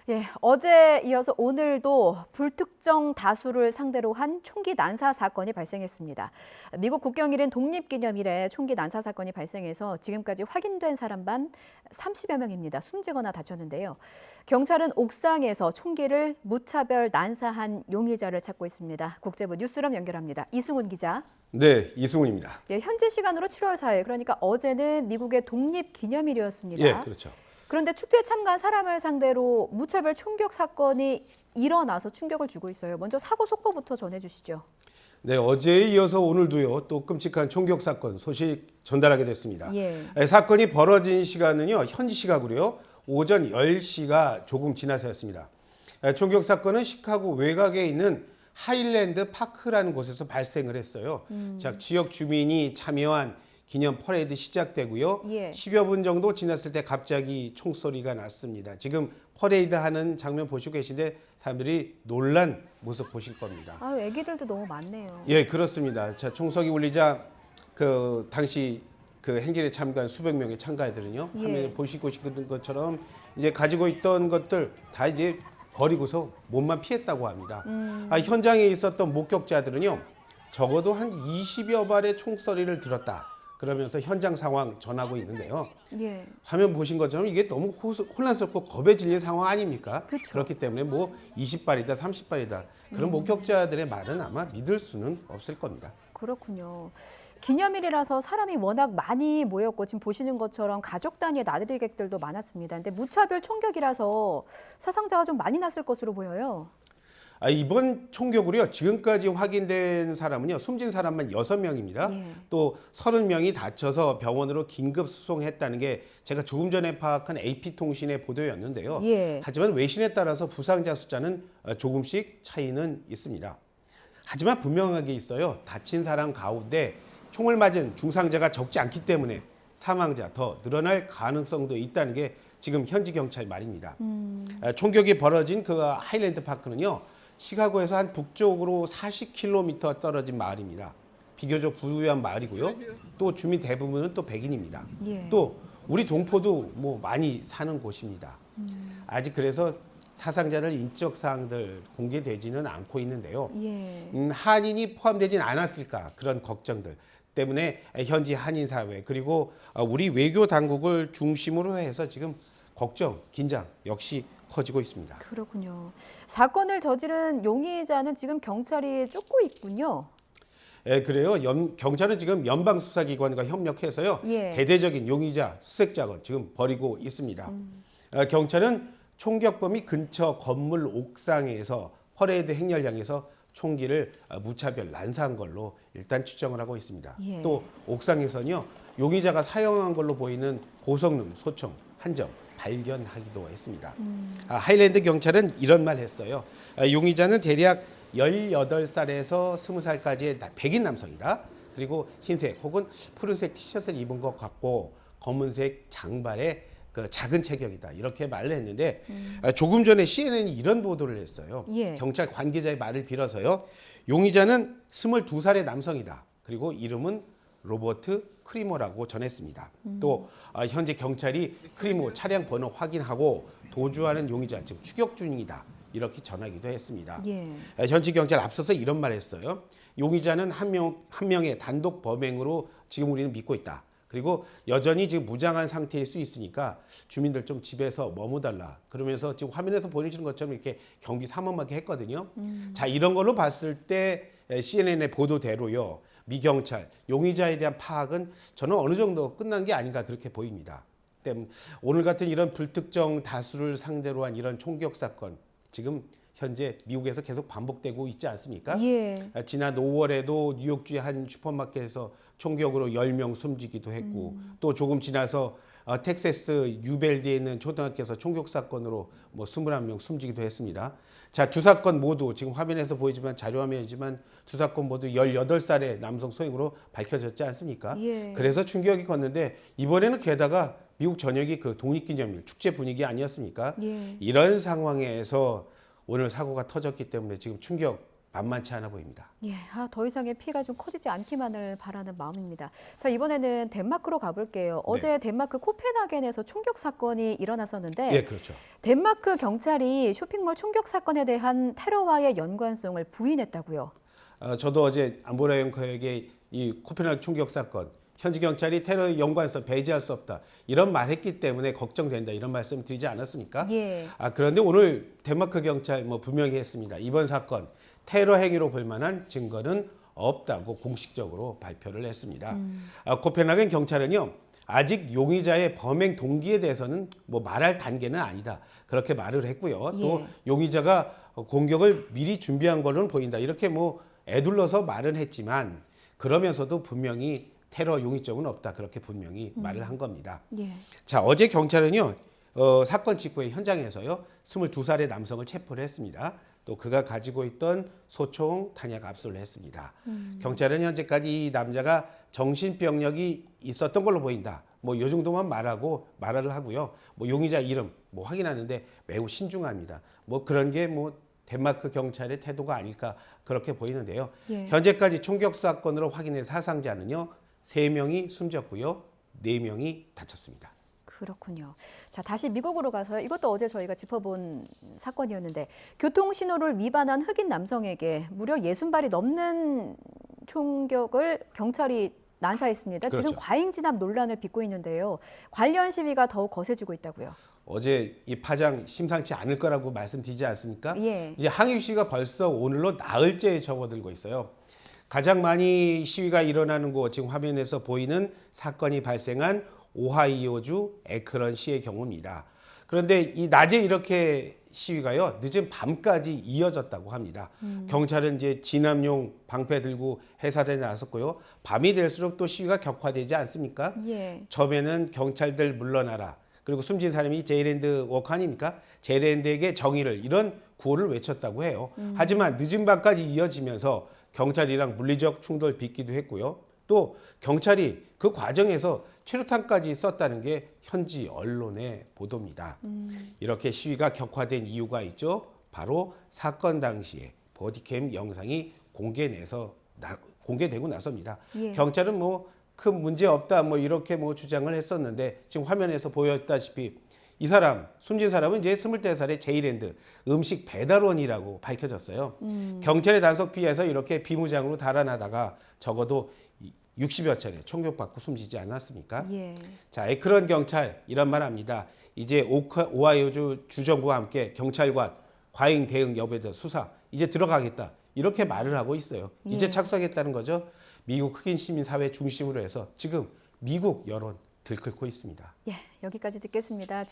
예, 어제 이어서 오늘도 불특정 다수를 상대로 한 총기 난사 사건이 발생했습니다. 미국 국경일인 독립기념일에 총기 난사 사건이 발생해서 지금까지 확인된 사람만 30여 명입니다. 숨지거나 다쳤는데요. 경찰은 옥상에서 총기를 무차별 난사한 용의자를 찾고 있습니다. 국제부 뉴스룸 연결합니다. 이승훈 기자. 네, 이승훈입니다. 예, 현지 시간으로 7월 4일, 그러니까 어제는 미국의 독립기념일이었습니다. 예, 그렇죠. 그런데 축제에 참가한 사람을 상대로 무차별 총격 사건이 일어나서 충격을 주고 있어요. 먼저 사고 속보부터 전해주시죠. 네, 어제에 이어서 오늘도요, 또 끔찍한 총격 사건 소식 전달하게 됐습니다. 예. 사건이 벌어진 시간은요, 현지 시각으로요, 오전 10시가 조금 지나서였습니다. 총격 사건은 시카고 외곽에 있는 하일랜드 파크라는 곳에서 발생을 했어요. 자, 지역 주민이 참여한 기념 퍼레이드 시작되고요. 예. 10여 분 정도 지났을 때 갑자기 총소리가 났습니다. 지금 퍼레이드 하는 장면 보시고 계신데 사람들이 놀란 모습 보실 겁니다. 아, 애기들도 너무 많네요. 예, 그렇습니다. 자, 총성이 울리자 그 당시 그 행진에 참가한 수백 명의 참가자들은요. 예. 화면에 보시고 있는 것처럼 이제 가지고 있던 것들 다 이제 버리고서 몸만 피했다고 합니다. 현장에 있었던 목격자들은요. 적어도 한 20여 발의 총소리를 들었다. 그러면서 현장 상황 전하고 있는데요. 예. 화면 보신 것처럼 이게 너무 혼란스럽고 겁에 질린 상황 아닙니까? 그쵸. 그렇기 때문에 뭐 20발이다, 30발이다. 그런 목격자들의 말은 아마 믿을 수는 없을 겁니다. 그렇군요. 기념일이라서 사람이 워낙 많이 모였고 지금 보시는 것처럼 가족 단위의 나들이객들도 많았습니다. 근데 무차별 총격이라서 사상자가 좀 많이 났을 것으로 보여요. 이번 총격으로요. 지금까지 확인된 사람은요. 숨진 사람만 6명입니다. 예. 또 30명이 다쳐서 병원으로 긴급 수송했다는 게 제가 조금 전에 파악한 AP통신의 보도였는데요. 예. 하지만 외신에 따라서 부상자 숫자는 조금씩 차이는 있습니다. 하지만 분명하게 있어요. 다친 사람 가운데 총을 맞은 중상자가 적지 않기 때문에 사망자 더 늘어날 가능성도 있다는 게 지금 현지 경찰 말입니다. 총격이 벌어진 그 하일랜드 파크는요. 시카고에서 한 북쪽으로 40km 떨어진 마을입니다. 비교적 부유한 마을이고요. 또 주민 대부분은 또 백인입니다. 예. 또 우리 동포도 뭐 많이 사는 곳입니다. 아직 그래서 사상자들 인적 사항들 공개되지는 않고 있는데요. 예. 한인이 포함되진 않았을까 그런 걱정들 때문에 현지 한인 사회 그리고 우리 외교 당국을 중심으로 해서 지금 걱정, 긴장 역시 커지고 있습니다. 그렇군요. 사건을 저지른 용의자는 지금 경찰이 쫓고 있군요. 예, 그래요. 경찰은 지금 연방수사기관과 협력해서요. 예. 대대적인 용의자 수색 작업 지금 벌이고 있습니다. 경찰은 총격범이 근처 건물 옥상에서 퍼레이드 행렬장에서 총기를 무차별 난사한 걸로 일단 추정을 하고 있습니다. 예. 또 옥상에서는요. 용의자가 사용한 걸로 보이는 고성능 소총 한 점 발견하기도 했습니다. 하일랜드 경찰은 이런 말 했어요. 용의자는 대략 18살에서 20살까지의 백인 남성이다. 그리고 흰색 혹은 푸른색 티셔츠를 입은 것 같고 검은색 장발에 그 작은 체격이다. 이렇게 말을 했는데 조금 전에 CNN이 이런 보도를 했어요. 예. 경찰 관계자의 말을 빌어서요. 용의자는 22살의 남성이다. 그리고 이름은 로버트 크리모라고 전했습니다. 또 현재 경찰이 크리모 차량 번호 확인하고 도주하는 용의자 즉 추격 중이다. 이렇게 전하기도 했습니다. 예. 현지 경찰 앞서서 이런 말을 했어요. 용의자는 한 명의 단독 범행으로 지금 우리는 믿고 있다. 그리고 여전히 지금 무장한 상태일 수 있으니까 주민들 좀 집에서 머무달라. 그러면서 지금 화면에서 보여주는 것처럼 이렇게 경비 삼엄하게 했거든요. 자, 이런 걸로 봤을 때 CNN의 보도대로요. 미 경찰 용의자에 대한 파악은 저는 어느 정도 끝난 게 아닌가 그렇게 보입니다. 때문에 오늘 같은 이런 불특정 다수를 상대로 한 이런 총격 사건 지금 현재 미국에서 계속 반복되고 있지 않습니까? 예. 지난 5월에도 뉴욕주의 한 슈퍼마켓에서 총격으로 10명 숨지기도 했고 또 조금 지나서 텍사스 유벨디에 있는 초등학교에서 총격 사건으로 뭐 21명 숨지기도 했습니다. 자, 두 사건 모두 지금 화면에서 보이지만 자료화면이지만 두 사건 모두 18살의 남성 소행으로 밝혀졌지 않습니까? 예. 그래서 충격이 컸는데 이번에는 게다가 미국 전역이 그 독립기념일 축제 분위기 아니었습니까? 예. 이런 상황에서 오늘 사고가 터졌기 때문에 지금 충격 만만치 않아 보입니다. 예, 더 이상의 피해가 좀 커지지 않기만을 바라는 마음입니다. 자, 이번에는 덴마크로 가볼게요. 어제 덴마크 코펜하겐에서 총격 사건이 일어났었는데 예, 그렇죠. 덴마크 경찰이 쇼핑몰 총격 사건에 대한 테러와의 연관성을 부인했다고요. 저도 어제 안보라 앵커에게 이 코펜하겐 총격 사건, 현지 경찰이 테러 연관성 배제할 수 없다 이런 말했기 때문에 걱정된다 이런 말씀 드리지 않았습니까? 예. 그런데 오늘 덴마크 경찰 분명히 했습니다. 이번 사건 테러 행위로 볼 만한 증거는 없다고 공식적으로 발표를 했습니다. 코펜하겐 경찰은요 아직 용의자의 범행 동기에 대해서는 말할 단계는 아니다 그렇게 말을 했고요. 또 예. 용의자가 공격을 미리 준비한 걸로는 보인다 이렇게 애둘러서 말은 했지만 그러면서도 분명히 테러 용의점은 없다 그렇게 분명히 말을 한 겁니다. 예. 자, 어제 경찰은요 사건 직후에 현장에서요 22살의 남성을 체포를 했습니다. 또 그가 가지고 있던 소총 탄약 압수를 했습니다. 경찰은 현재까지 이 남자가 정신병력이 있었던 걸로 보인다. 요 정도만 말을 하고요. 용의자 이름 확인하는데 매우 신중합니다. 그런 게 덴마크 경찰의 태도가 아닐까 그렇게 보이는데요. 예. 현재까지 총격 사건으로 확인된 사상자는요 3명이 숨졌고요. 4명이 다쳤습니다. 그렇군요. 자, 다시 미국으로 가서요. 이것도 어제 저희가 짚어본 사건이었는데 교통신호를 위반한 흑인 남성에게 무려 60발이 넘는 총격을 경찰이 난사했습니다. 그렇죠. 지금 과잉 진압 논란을 빚고 있는데요. 관련 시위가 더욱 거세지고 있다고요. 어제 이 파장 심상치 않을 거라고 말씀드리지 않습니까? 예. 이제 항의 시위가 벌써 오늘로 나흘째에 접어들고 있어요. 가장 많이 시위가 일어나는 곳 지금 화면에서 보이는 사건이 발생한 오하이오주 에크런 시의 경우입니다. 그런데 이 낮에 이렇게 시위가요 늦은 밤까지 이어졌다고 합니다. 경찰은 이제 진압용 방패 들고 해산에 나섰고요. 밤이 될수록 또 시위가 격화되지 않습니까? 예. 처음에는 경찰들 물러나라. 그리고 숨진 사람이 제이랜드 워커 아닙니까? 제이랜드에게 정의를 이런 구호를 외쳤다고 해요. 하지만 늦은 밤까지 이어지면서 경찰이랑 물리적 충돌 빚기도 했고요. 또 경찰이 그 과정에서 최루탄까지 썼다는 게 현지 언론의 보도입니다. 이렇게 시위가 격화된 이유가 있죠. 바로 사건 당시에 버디캠 영상이 공개되고 나서입니다. 예. 경찰은 큰 문제 없다 이렇게 주장을 했었는데 지금 화면에서 보였다시피 이 사람 숨진 사람은 이제 24살의 제이랜드 음식 배달원이라고 밝혀졌어요. 경찰의 단속 피해서 이렇게 비무장으로 달아나다가 적어도 60여 차례 총격받고 숨지지 않았습니까? 예. 자, 에크런 경찰 이런 말 합니다. 이제 오하이오주 주정부와 함께 경찰관 과잉 대응 여부에 대해서 수사 이제 들어가겠다 이렇게 말을 하고 있어요. 이제 예. 착수하겠다는 거죠. 미국 흑인 시민 사회 중심으로 해서 지금 미국 여론 들끓고 있습니다. 예, 여기까지 듣겠습니다.